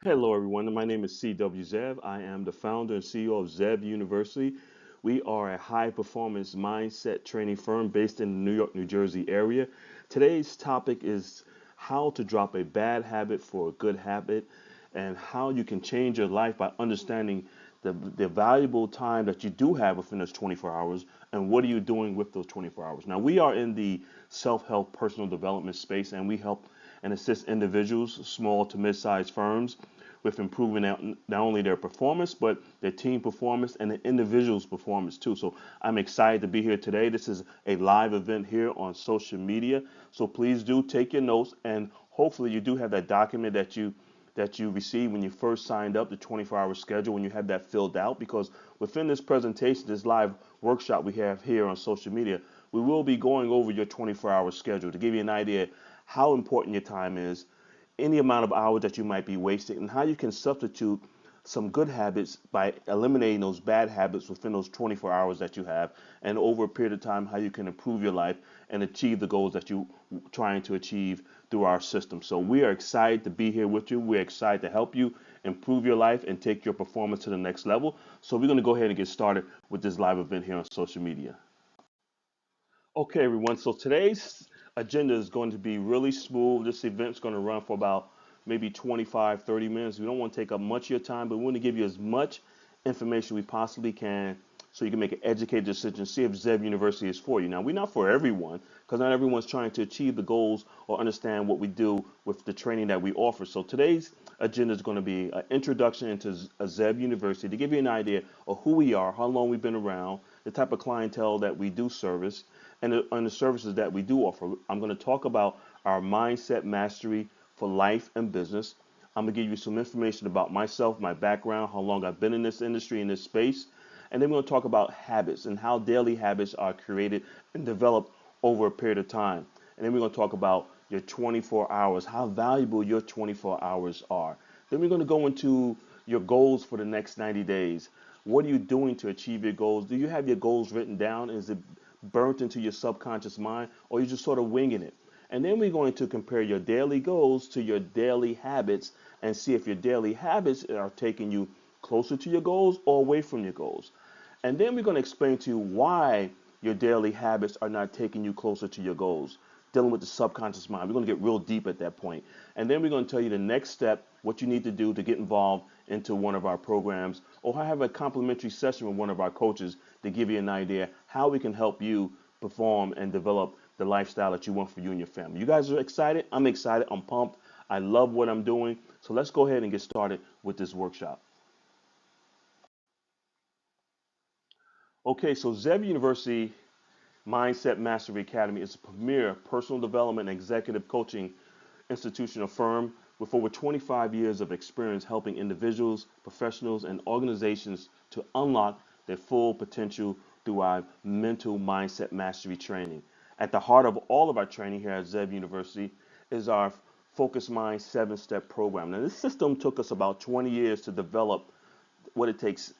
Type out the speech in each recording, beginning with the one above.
Hello, everyone. My name is C.W. Zev. I am the founder and CEO of Zev University. We are a high performance mindset training firm based in the New York, New Jersey area. Today's topic is how to drop a bad habit for a good habit and how you can change your life by understanding the valuable time that you do have within those 24 hours and what are you doing with those 24 hours. Now, we are in the self help personal development space and we help and assist individuals, small to mid sized firms with improving not only their performance, but their team performance and the individual's performance too. So I'm excited to be here today. This is a live event here on social media. So please do take your notes and hopefully you do have that document that you received when you first signed up, the 24-hour schedule, when you had that filled out, because within this presentation, this live workshop we have here on social media, we will be going over your 24-hour schedule to give you an idea how important your time is, any amount of hours that you might be wasting, and how you can substitute some good habits by eliminating those bad habits within those 24 hours that you have, and over a period of time, how you can improve your life and achieve the goals that you're trying to achieve through our system. So we are excited to be here with you. We're excited to help you improve your life and take your performance to the next level. So we're going to go ahead and get started with this live event here on social media. Okay, everyone. So today's agenda is going to be really smooth. This event's going to run for about maybe 25, 30 minutes. We don't want to take up much of your time, but we want to give you as much information we possibly can so you can make an educated decision, see if Zeb University is for you. Now, we're not for everyone because not everyone's trying to achieve the goals or understand what we do with the training that we offer. So today's agenda is going to be an introduction into Zeb University to give you an idea of who we are, how long we've been around, the type of clientele that we do service, and the services that we do offer. I'm going to talk about our mindset mastery for life and business. I'm going to give you some information about myself, my background, how long I've been in this industry, in this space. And then we're going to talk about habits and how daily habits are created and developed over a period of time. And then we're going to talk about your 24 hours, how valuable your 24 hours are. Then we're going to go into your goals for the next 90 days. What are you doing to achieve your goals? Do you have your goals written down? Is it burnt into your subconscious mind, or you're just sort of winging it? And then we're going to compare your daily goals to your daily habits and see if your daily habits are taking you closer to your goals or away from your goals. And then we're going to explain to you why your daily habits are not taking you closer to your goals, dealing with the subconscious mind. We're going to get real deep at that point. And then we're going to tell you the next step, what you need to do to get involved into one of our programs, or have a complimentary session with one of our coaches to give you an idea how we can help you perform and develop the lifestyle that you want for you and your family. You guys are excited? I'm excited. I'm pumped. I love what I'm doing. So let's go ahead and get started with this workshop. Okay, so Zev University Mindset Mastery Academy is a premier personal development and executive coaching institutional firm with over 25 years of experience helping individuals, professionals, and organizations to unlock their full potential through our mental mindset mastery training. At the heart of all of our training here at Zev University is our Focus Mind 7-step program. Now, this system took us about 20 years to develop what it takes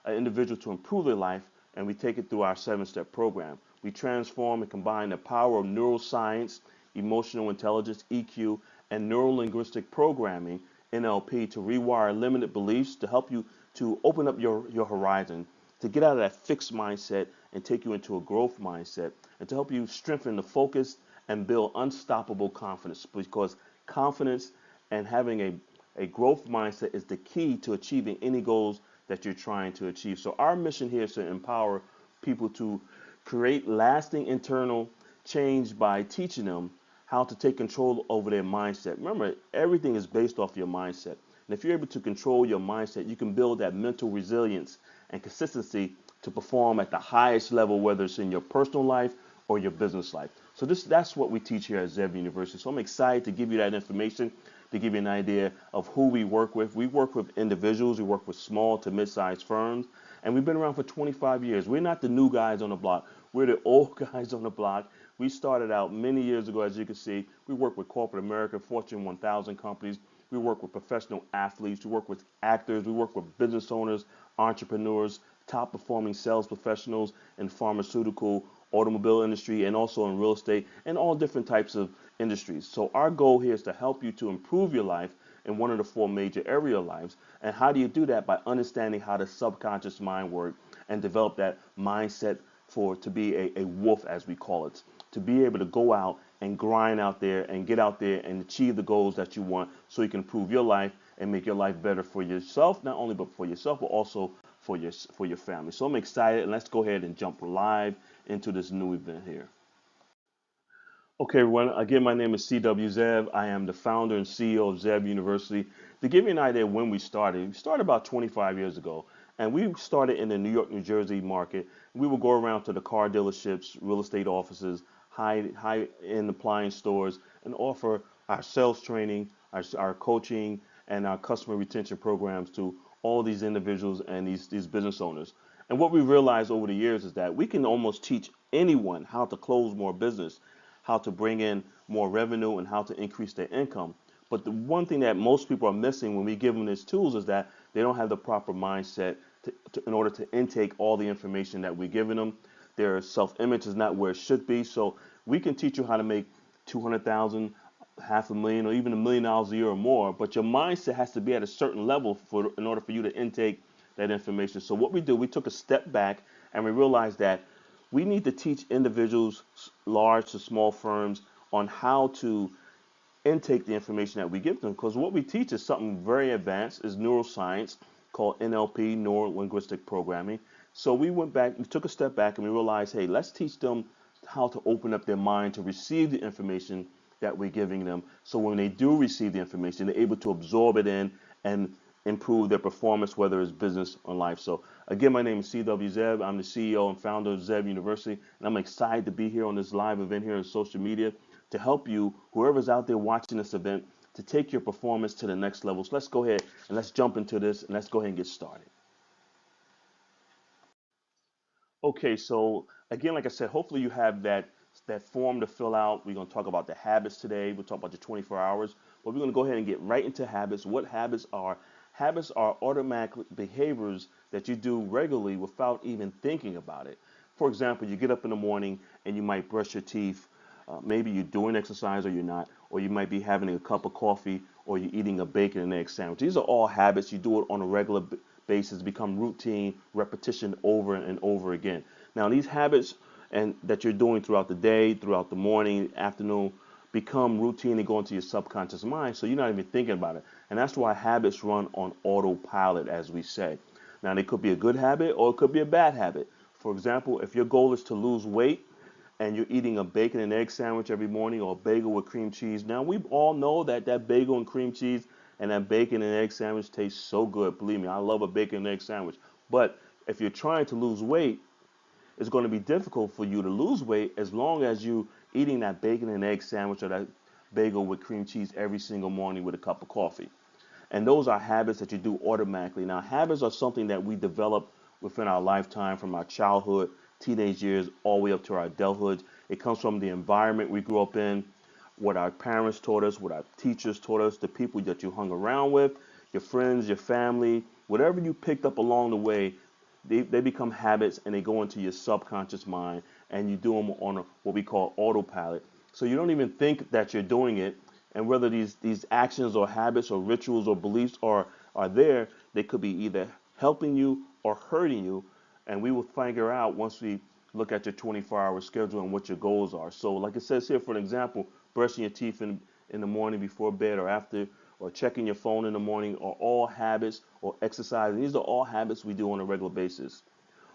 an individual to improve their life, and we take it through our 7-step program. We transform and combine the power of neuroscience, emotional intelligence, EQ, and neuro-linguistic programming, NLP, to rewire limited beliefs, to help you to open up your horizon, to get out of that fixed mindset and take you into a growth mindset, and to help you strengthen the focus and build unstoppable confidence, because confidence and having a growth mindset is the key to achieving any goals that you're trying to achieve. So our mission here is to empower people to create lasting internal change by teaching them how to take control over their mindset. Remember, everything is based off your mindset. And if you're able to control your mindset, you can build that mental resilience and consistency to perform at the highest level, whether it's in your personal life or your business life. So that's what we teach here at Zev University. So I'm excited to give you that information, to give you an idea of who we work with. We work with individuals, we work with small to mid-sized firms, and we've been around for 25 years. We're not the new guys on the block. We're the old guys on the block. We started out many years ago, as you can see. We work with corporate America, Fortune 1000 companies. We work with professional athletes. We work with actors. We work with business owners, entrepreneurs, top performing sales professionals in pharmaceutical, automobile industry, and also in real estate, and all different types of industries. So our goal here is to help you to improve your life in one of the four major area lives. And how do you do that? By understanding how the subconscious mind works and develop that mindset for to be a wolf, as we call it, to be able to go out and grind out there and get out there and achieve the goals that you want so you can improve your life and make your life better for yourself, not only but for yourself, but also for your family. So I'm excited, and let's go ahead and jump live into this new event here. Okay, everyone. Again, my name is C.W. Zev. I am the founder and CEO of Zev University. To give you an idea when we started about 25 years ago, and we started in the New York, New Jersey market. We would go around to the car dealerships, real estate offices, high-end appliance stores, and offer our sales training, our coaching, and our customer retention programs to all these individuals and these business owners. And what we realized over the years is that we can almost teach anyone how to close more business, how to bring in more revenue, and how to increase their income. But the one thing that most people are missing when we give them these tools is that they don't have the proper mindset in order to intake all the information that we're giving them. Their self-image is not where it should be. So we can teach you how to make 200,000, half a million, or even $1 million a year or more. But your mindset has to be at a certain level in order for you to intake that information. So what we do, we took a step back and we realized that we need to teach individuals, large to small firms, on how to intake the information that we give them. Because what we teach is something very advanced, is neuroscience called NLP, Neuro Linguistic Programming. So we went back, we took a step back, and we realized, hey, let's teach them how to open up their mind to receive the information that we're giving them. So when they do receive the information, they're able to absorb it in and improve their performance, whether it's business or life. So again, my name is C.W. Zev. I'm the CEO and founder of Zev University, and I'm excited to be here on this live event here on social media to help you, whoever's out there watching this event, to take your performance to the next level. So let's go ahead and let's jump into this and let's go ahead and get started. Okay, so again, like I said, hopefully you have that form to fill out. We're going to talk about the habits today. We'll talk about the 24 hours, but we're going to go ahead and get right into habits. What habits are? Habits are automatic behaviors that you do regularly without even thinking about it. For example, you get up in the morning and you might brush your teeth. Maybe you're doing exercise or you're not, or you might be having a cup of coffee or you're eating a bacon and egg sandwich. These are all habits. You do it on a regular basis, become routine, repetition over and over again. Now, these habits and that you're doing throughout the day, throughout the morning, afternoon, become routine and go into your subconscious mind, so you're not even thinking about it. And that's why habits run on autopilot, as we say. Now, they could be a good habit or it could be a bad habit. For example, if your goal is to lose weight and you're eating a bacon and egg sandwich every morning or a bagel with cream cheese, now we all know that that bagel and cream cheese and that bacon and egg sandwich tastes so good. Believe me, I love a bacon and egg sandwich. But if you're trying to lose weight, it's going to be difficult for you to lose weight as long as you eating that bacon and egg sandwich or that bagel with cream cheese every single morning with a cup of coffee. And those are habits that you do automatically. Now, habits are something that we develop within our lifetime, from our childhood, teenage years, all the way up to our adulthood. It comes from the environment we grew up in, what our parents taught us, what our teachers taught us, the people that you hung around with, your friends, your family, whatever you picked up along the way, they become habits and they go into your subconscious mind, and you do them on what we call autopilot. So you don't even think that you're doing it. And whether these actions or habits or rituals or beliefs are there, they could be either helping you or hurting you. And we will figure out once we look at your 24-hour schedule and what your goals are. So like it says here, for an example, brushing your teeth in the morning before bed or after, or checking your phone in the morning, are all habits, or exercising. These are all habits we do on a regular basis.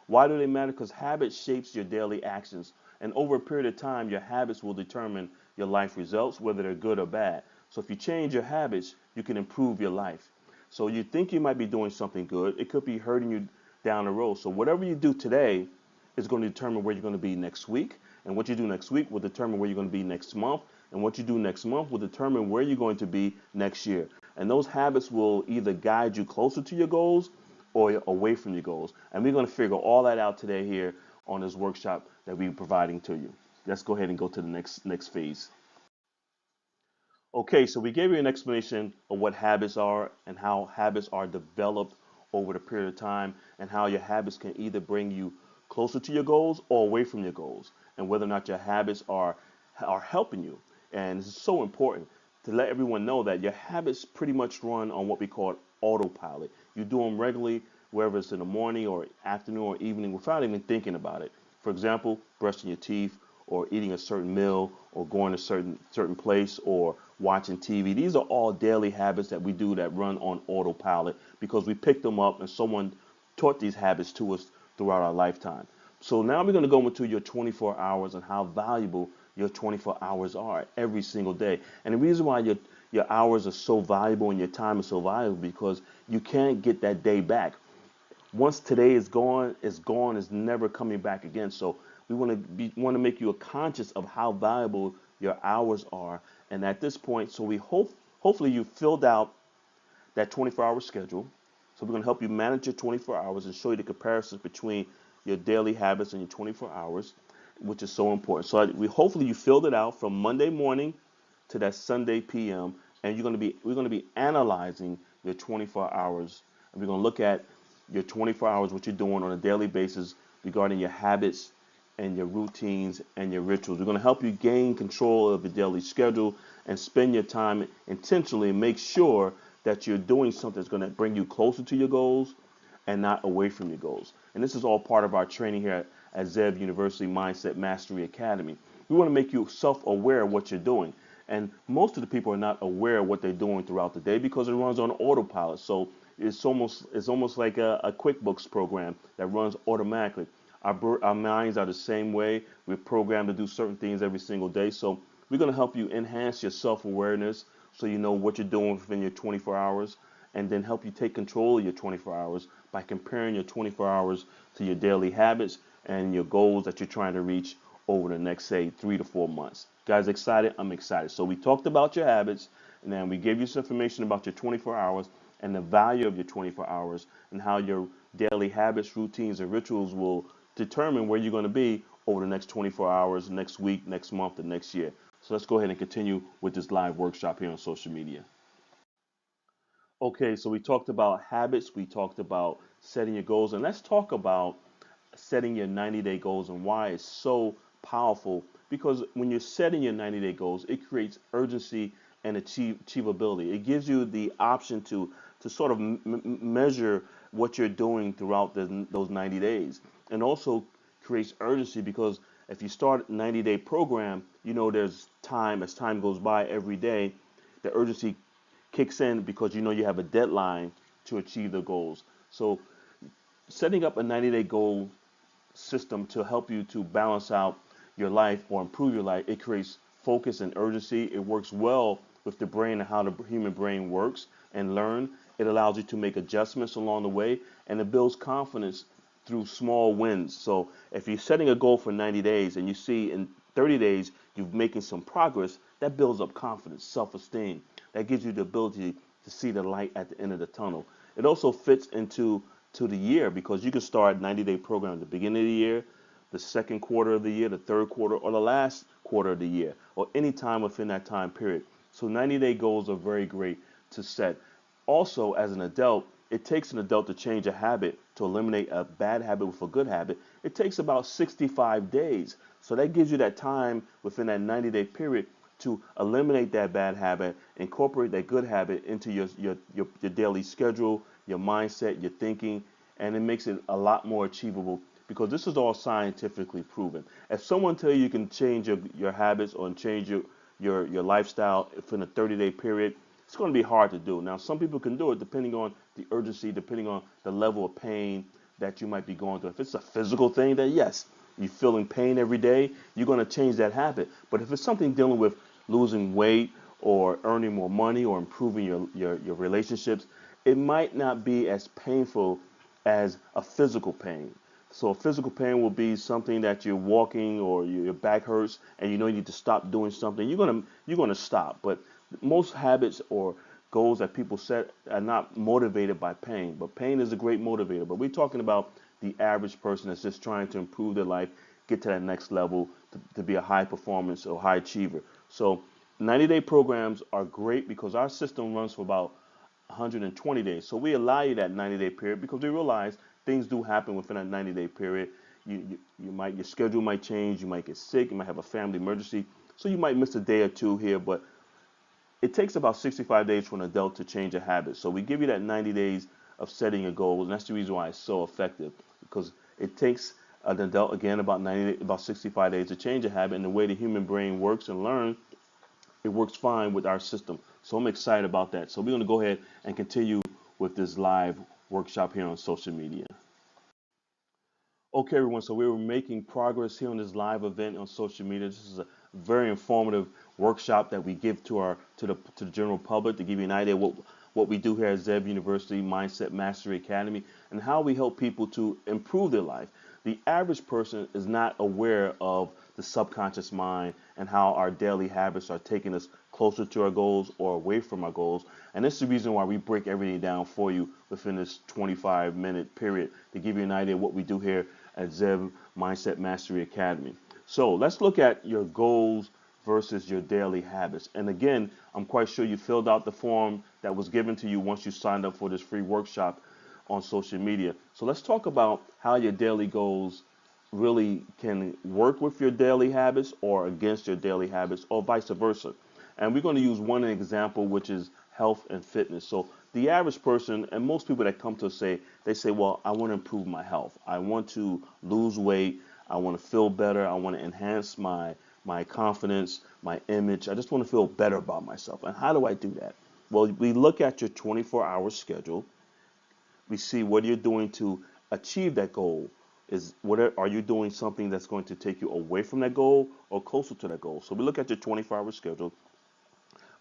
Why do they matter? Because habit shapes your daily actions. And over a period of time, your habits will determine your life results, whether they're good or bad. So if you change your habits, you can improve your life. So you think you might be doing something good, it could be hurting you down the road. So whatever you do today is going to determine where you're going to be next week. And what you do next week will determine where you're going to be next month. And what you do next month will determine where you're going to be next year. And those habits will either guide you closer to your goals or away from your goals. And we're going to figure all that out today here on this workshop that we're providing to you. Let's go ahead and go to the next phase. Okay, so we gave you an explanation of what habits are and how habits are developed over the period of time, and how your habits can either bring you closer to your goals or away from your goals, and whether or not your habits are helping you. And this is so important. to let everyone know that your habits pretty much run on what we call autopilot. You do them regularly, whether it's in the morning or afternoon or evening, without even thinking about it. For example, brushing your teeth, or eating a certain meal, or going to certain place, or watching TV. These are all daily habits that we do that run on autopilot because we picked them up and someone taught these habits to us throughout our lifetime. So now we're going to go into your 24 hours and how valuable your 24 hours are every single day. And the reason why your hours are so valuable and your time is so valuable because you can't get that day back. Once today is gone, it's gone, it's never coming back again. So we want to make you conscious of how valuable your hours are. And at this point, so we hopefully you filled out that 24-hour schedule. So we're going to help you manage your 24 hours and show you the comparisons between your daily habits and your 24 hours, which is so important. So we hopefully you filled it out from Monday morning to that Sunday p.m. and we're going to be analyzing your 24 hours. And we're going to look at your 24 hours, what you're doing on a daily basis regarding your habits and your routines and your rituals. We're going to help you gain control of your daily schedule and spend your time intentionally and make sure that you're doing something that's going to bring you closer to your goals and not away from your goals. And this is all part of our training here at Zev University Mindset Mastery Academy. We want to make you self-aware of what you're doing. And most of the people are not aware of what they're doing throughout the day because it runs on autopilot. So it's almost like a QuickBooks program that runs automatically. Our minds are the same way. We're programmed to do certain things every single day. So we're going to help you enhance your self-awareness so you know what you're doing within your 24 hours and then help you take control of your 24 hours by comparing your 24 hours to your daily habits and your goals that you're trying to reach over the next, say, 3 to 4 months. Guys, excited? I'm excited. So we talked about your habits, and then we gave you some information about your 24 hours and the value of your 24 hours and how your daily habits, routines, and rituals will determine where you're going to be over the next 24 hours, next week, next month, and next year. So let's go ahead and continue with this live workshop here on social media. Okay, so we talked about habits, we talked about setting your goals, and let's talk about setting your 90-day goals and why it's so powerful. Because when you're setting your 90-day goals, it creates urgency and achievability. It gives you the option to sort of measure what you're doing throughout those 90 days, and also creates urgency because if you start a 90-day program, you know there's time as time goes by every day, the urgency kicks in because you know you have a deadline to achieve the goals. So setting up a 90-day goal system to help you to balance out your life or improve your life, it creates focus and urgency. It works well with the brain and how the human brain works and learn. It allows you to make adjustments along the way and it builds confidence through small wins. So if you're setting a goal for 90 days and you see in 30 days you're making some progress, that builds up confidence, self-esteem. That gives you the ability to see the light at the end of the tunnel. It also fits into the year because you can start 90-day program at the beginning of the year, the second quarter of the year, the third quarter, or the last quarter of the year, or any time within that time period. So 90-day goals are very great to set. Also, as an adult, it takes an adult to change a habit, to eliminate a bad habit with a good habit. It takes about 65 days. So that gives you that time within that 90-day period to eliminate that bad habit, incorporate that good habit into your daily schedule, your mindset, your thinking, and it makes it a lot more achievable because this is all scientifically proven. If someone tell you can change your habits or change your lifestyle within a 30-day period, it's going to be hard to do. Now, some people can do it depending on the urgency, depending on the level of pain that you might be going through. If it's a physical thing, then yes, you're feeling pain every day, you're going to change that habit. But if it's something dealing with losing weight or earning more money or improving your relationships, it might not be as painful as a physical pain. So a physical pain will be something that you're walking or your back hurts and you know you need to stop doing something. You're gonna stop. But most habits or goals that people set are not motivated by pain. But pain is a great motivator. But we're talking about the average person that's just trying to improve their life, get to that next level, to be a high performance or high achiever. So 90-day programs are great because our system runs for about 120 days. So we allow you that 90-day period because we realize things do happen within that 90-day period. Your schedule might change, you might get sick, you might have a family emergency, so you might miss a day or two here. But it takes about 65 days for an adult to change a habit. So we give you that 90 days of setting a goal, and that's the reason why it's so effective, because it takes an adult, again, about 65 days to change a habit. And the way the human brain works and learns, it works fine with our system. So I'm excited about that. So we're going to go ahead and continue with this live workshop here on social media. Okay, everyone, so we were making progress here on this live event on social media. This is a very informative workshop that we give to the general public to give you an idea what we do here at Zeb University Mindset Mastery Academy and how we help people to improve their life. The average person is not aware of the subconscious mind and how our daily habits are taking us closer to our goals or away from our goals. And this is the reason why we break everything down for you within this 25-minute period to give you an idea of what we do here at Zeb Mindset Mastery Academy. So let's look at your goals versus your daily habits. And again, I'm quite sure you filled out the form that was given to you once you signed up for this free workshop on social media. So let's talk about how your daily goals really can work with your daily habits or against your daily habits or vice versa. And we're going to use one example, which is health and fitness. So the average person and most people that come to us they say, well, I want to improve my health. I want to lose weight. I want to feel better. I want to enhance my confidence, my image. I just want to feel better about myself. And how do I do that? Well, we look at your 24-hour schedule. We see what you're doing to achieve that goal. Are you doing something that's going to take you away from that goal or closer to that goal? So we look at your 24-hour schedule.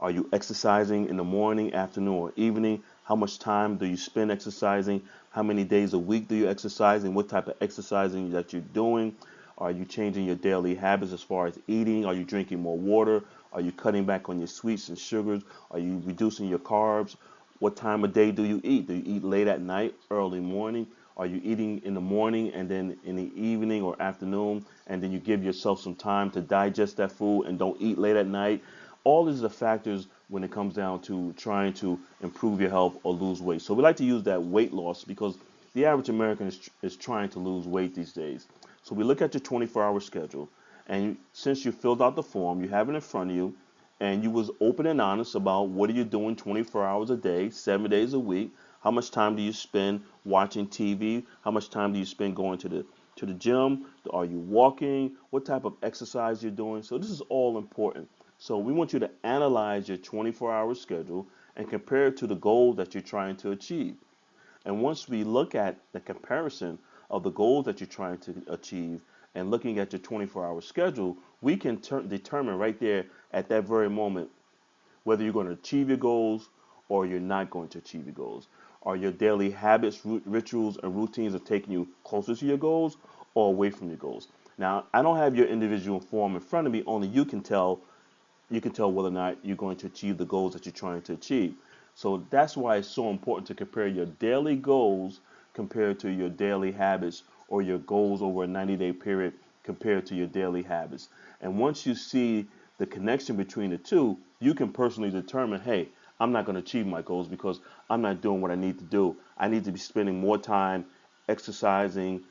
Are you exercising in the morning, afternoon, or evening? How much time do you spend exercising? How many days a week do you exercise? And what type of exercising that you're doing? Are you changing your daily habits as far as eating? Are you drinking more water? Are you cutting back on your sweets and sugars? Are you reducing your carbs? What time of day do you eat? Do you eat late at night, early morning? Are you eating in the morning and then in the evening or afternoon, and then you give yourself some time to digest that food and don't eat late at night? All these are factors when it comes down to trying to improve your health or lose weight. So we like to use that weight loss because the average American is trying to lose weight these days. So we look at your 24-hour schedule, and since you filled out the form, you have it in front of you, and you was open and honest about what are you doing 24 hours a day, 7 days a week. How much time do you spend watching TV? How much time do you spend going to the gym? Are you walking? What type of exercise you're doing? So this is all important. So we want you to analyze your 24-hour schedule and compare it to the goal that you're trying to achieve. And once we look at the comparison of the goals that you're trying to achieve and looking at your 24-hour schedule, we can determine right there at that very moment whether you're going to achieve your goals or you're not going to achieve your goals. Are your daily habits, rituals, and routines are taking you closer to your goals or away from your goals? Now, I don't have your individual form in front of me. Only you can tell whether or not you're going to achieve the goals that you're trying to achieve. So that's why it's so important to compare your daily goals compared to your daily habits or your goals over a 90-day period compared to your daily habits. And once you see the connection between the two, you can personally determine, hey, I'm not going to achieve my goals because I'm not doing what I need to do. I need to be spending more time exercising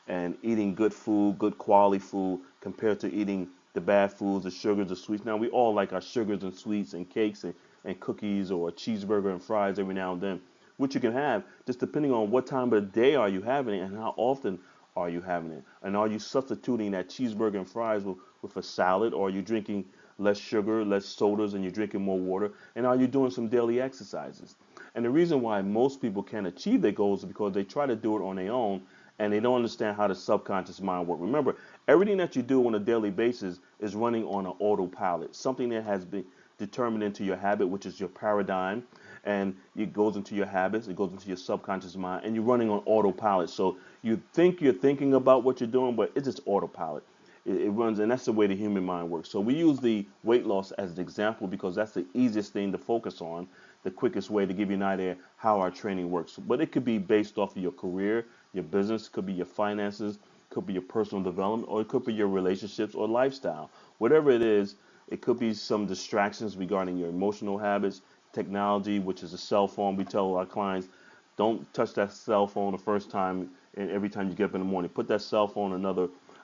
and eating good food, good quality food, compared to eating the bad foods, the sugars, the sweets. Now, we all like our sugars and sweets and cakes and cookies or a cheeseburger and fries every now and then, which you can have just depending on what time of the day are you having it and how often are you having it. And are you substituting that cheeseburger and fries with a salad, or are you drinking less sugar, less sodas, and you're drinking more water? And are you doing some daily exercises? And the reason why most people can't achieve their goals is because they try to do it on their own and they don't understand how the subconscious mind works. Remember, everything that you do on a daily basis is running on an autopilot, something that has been determined into your habit, which is your paradigm, and it goes into your habits, it goes into your subconscious mind, and you're running on autopilot. So you think you're thinking about what you're doing, but it's just autopilot. It runs, and that's the way the human mind works. So we use the weight loss as an example because that's the easiest thing to focus on, the quickest way to give you an idea how our training works. But it could be based off of your career, your business, could be your finances, could be your personal development, or it could be your relationships or lifestyle. Whatever it is, it could be some distractions regarding your emotional habits, technology, which is a cell phone. We tell our clients, don't touch that cell phone the first time and every time you get up in the morning. Put that cell phone in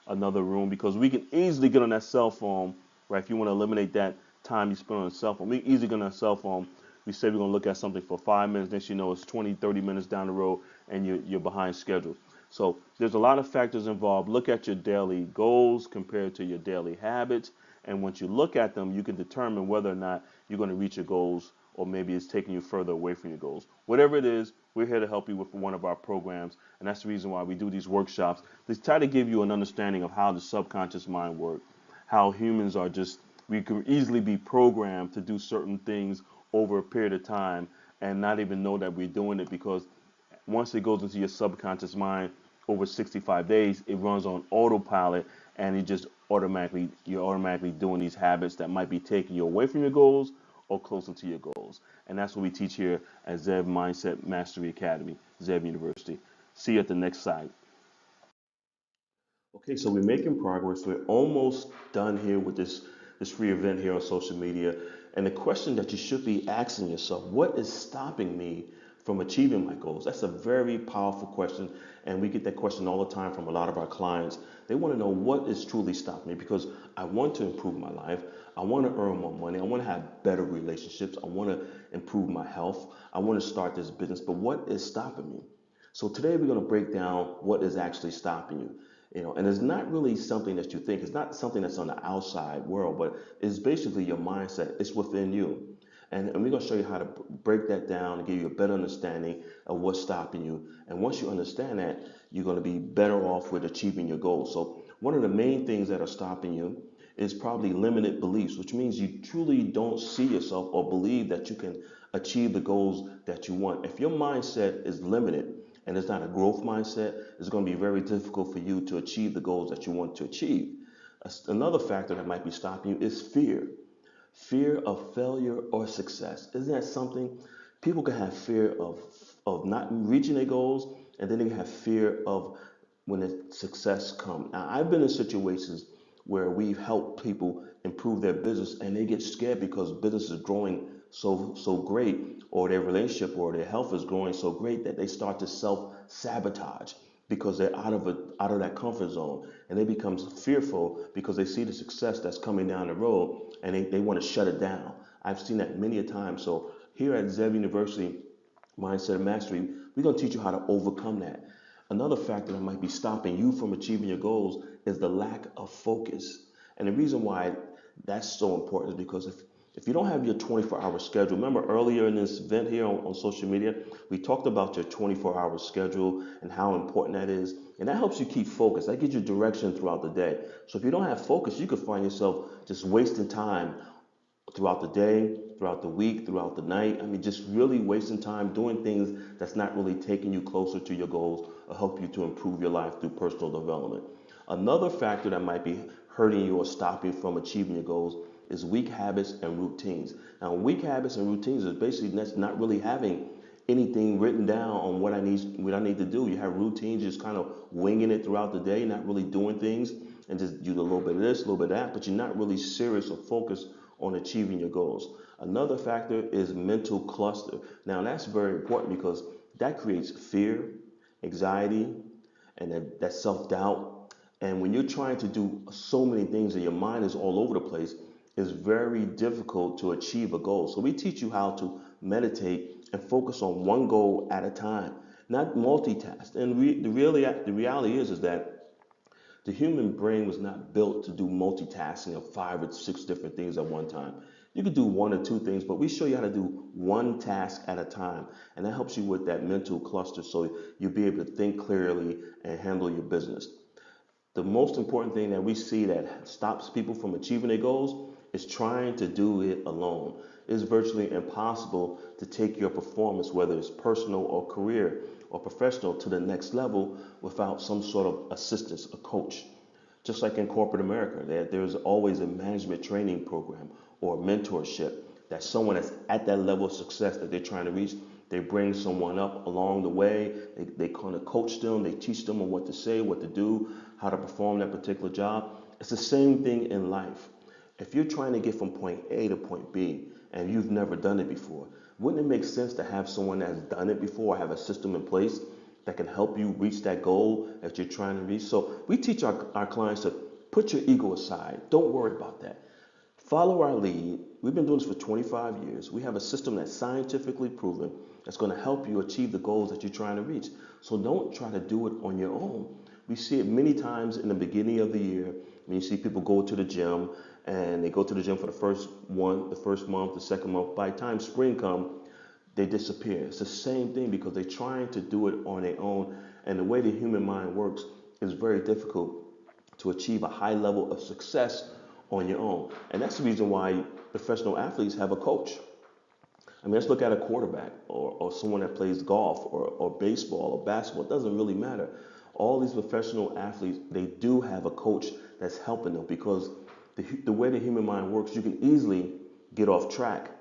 another room because we can easily get on that cell phone, right? If you want to eliminate that time you spend on a cell phone. We easily get on a cell phone. We say we're going to look at something for 5 minutes. Next you know it's 20, 30 minutes down the road and you're behind schedule. So there's a lot of factors involved. Look at your daily goals compared to your daily habits. And once you look at them, you can determine whether or not you're going to reach your goals or maybe it's taking you further away from your goals. Whatever it is, we're here to help you with one of our programs. And that's the reason why we do these workshops. They try to give you an understanding of how the subconscious mind works, how humans are just, we can easily be programmed to do certain things over a period of time and not even know that we're doing it because once it goes into your subconscious mind over 65 days, it runs on autopilot and you're automatically doing these habits that might be taking you away from your goals or closer to your goals. And that's what we teach here at Zev Mindset Mastery Academy, Zev University. See you at the next site. Okay, so we're making progress. We're almost done here with this free event here on social media. And the question that you should be asking yourself, what is stopping me from achieving my goals? That's a very powerful question. And we get that question all the time from a lot of our clients. They want to know what is truly stopping me because I want to improve my life. I want to earn more money. I want to have better relationships. I want to improve my health. I want to start this business. But what is stopping me? So today we're going to break down what is actually stopping you. And it's not really something that you think. It's not something that's on the outside world, but it's basically your mindset. It's within you. And we're going to show you how to break that down and give you a better understanding of what's stopping you. And once you understand that, you're going to be better off with achieving your goals. So one of the main things that are stopping you is probably limited beliefs, which means you truly don't see yourself or believe that you can achieve the goals that you want. If your mindset is limited, and it's not a growth mindset, it's going to be very difficult for you to achieve the goals that you want to achieve. Another factor that might be stopping you is fear. Fear of failure or success. Isn't that something? People can have fear of not reaching their goals, and then they can have fear of when the success comes. Now, I've been in situations where we've helped people improve their business, and they get scared because business is growing so great, or their relationship or their health is growing so great that they start to self sabotage because they're out of that comfort zone, and they become fearful because they see the success that's coming down the road and they want to shut it down. I've seen that many a time. So here at Zev University Mindset Mastery, we're going to teach you how to overcome that. Another factor that might be stopping you from achieving your goals is the lack of focus. And the reason why that's so important is because if you don't have your 24-hour schedule, remember earlier in this event here on social media, we talked about your 24-hour schedule and how important that is. And that helps you keep focused. That gives you direction throughout the day. So if you don't have focus, you could find yourself just wasting time throughout the day, throughout the week, throughout the night. I mean, just really wasting time doing things that's not really taking you closer to your goals or help you to improve your life through personal development. Another factor that might be hurting you or stopping you from achieving your goals is weak habits and routines. Now, weak habits and routines is basically that's not really having anything written down on what I need to do. You have routines, just kind of winging it throughout the day, not really doing things, and just do a little bit of this, a little bit of that, but you're not really serious or focused on achieving your goals. Another factor is mental cluster. Now, that's very important because that creates fear, anxiety, and that self-doubt. And when you're trying to do so many things and your mind is all over the place, it's very difficult to achieve a goal. So we teach you how to meditate and focus on one goal at a time, not multitask. And the reality is that the human brain was not built to do multitasking of 5 or 6 different things at one time. You could do 1 or 2 things, but we show you how to do one task at a time. And that helps you with that mental cluster so you'll be able to think clearly and handle your business. The most important thing that we see that stops people from achieving their goals is trying to do it alone. It's virtually impossible to take your performance, whether it's personal or career or professional, to the next level without some sort of assistance, a coach. Just like in corporate America, there's always a management training program or mentorship that someone that's at that level of success that they're trying to reach, they bring someone up along the way. They kind of coach them, they teach them on what to say, what to do, how to perform that particular job. It's the same thing in life. If you're trying to get from point A to point B and you've never done it before, wouldn't it make sense to have someone that's done it before, have a system in place that can help you reach that goal that you're trying to reach? So we teach our clients to put your ego aside. Don't worry about that. Follow our lead. We've been doing this for 25 years. We have a system that's scientifically proven that's going to help you achieve the goals that you're trying to reach. So don't try to do it on your own. We see it many times in the beginning of the year when you see people go to the gym and they go to the gym for the first month, the second month. By the time spring comes, they disappear. It's the same thing because they're trying to do it on their own. And the way the human mind works is very difficult to achieve a high level of success on your own. And that's the reason why professional athletes have a coach. I mean, let's look at a quarterback or someone that plays golf or baseball or basketball. It doesn't really matter. All these professional athletes, they do have a coach that's helping them because the way the human mind works, you can easily get off track,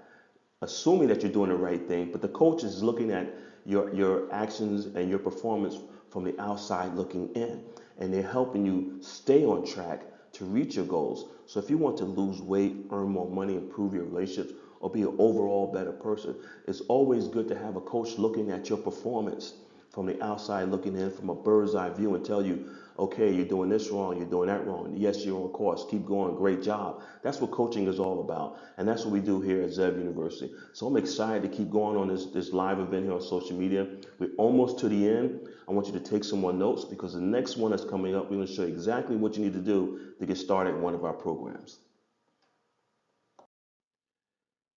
assuming that you're doing the right thing, but the coach is looking at your actions and your performance from the outside looking in, and they're helping you stay on track to reach your goals. So if you want to lose weight, earn more money, improve your relationships, or be an overall better person, it's always good to have a coach looking at your performance from the outside looking in from a bird's eye view and tell you, okay, you're doing this wrong, you're doing that wrong. Yes, you're on course. Keep going. Great job. That's what coaching is all about. And that's what we do here at Zev University. So I'm excited to keep going on this live event here on social media. We're almost to the end. I want you to take some more notes because the next one that's coming up, we're going to show you exactly what you need to do to get started in one of our programs.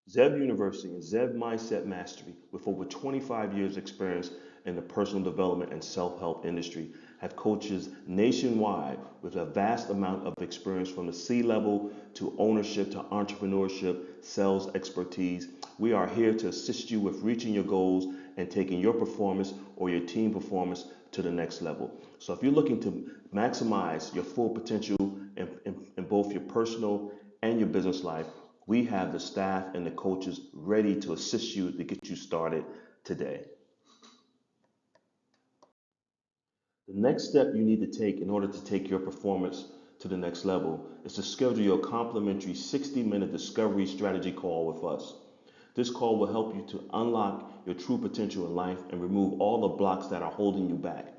Zev University and Zev Mindset Mastery, with over 25 years experience in the personal development and self-help industry, have coaches nationwide with a vast amount of experience from the C-level to ownership to entrepreneurship, sales expertise. We are here to assist you with reaching your goals and taking your performance or your team performance to the next level. So if you're looking to maximize your full potential in both your personal and your business life, we have the staff and the coaches ready to assist you to get you started today. The next step you need to take in order to take your performance to the next level is to schedule your complimentary 60-minute discovery strategy call with us. This call will help you to unlock your true potential in life and remove all the blocks that are holding you back.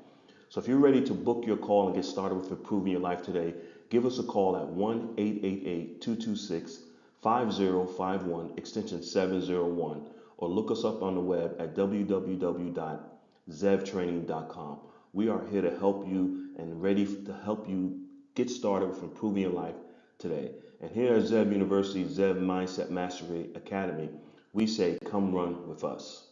So if you're ready to book your call and get started with improving your life today, give us a call at 1-888-226-5051, extension 701, or look us up on the web at www.zevtraining.com. We are here to help you and ready to help you get started with improving your life today. And here at Zev University, Zev Mindset Mastery Academy, we say, come run with us.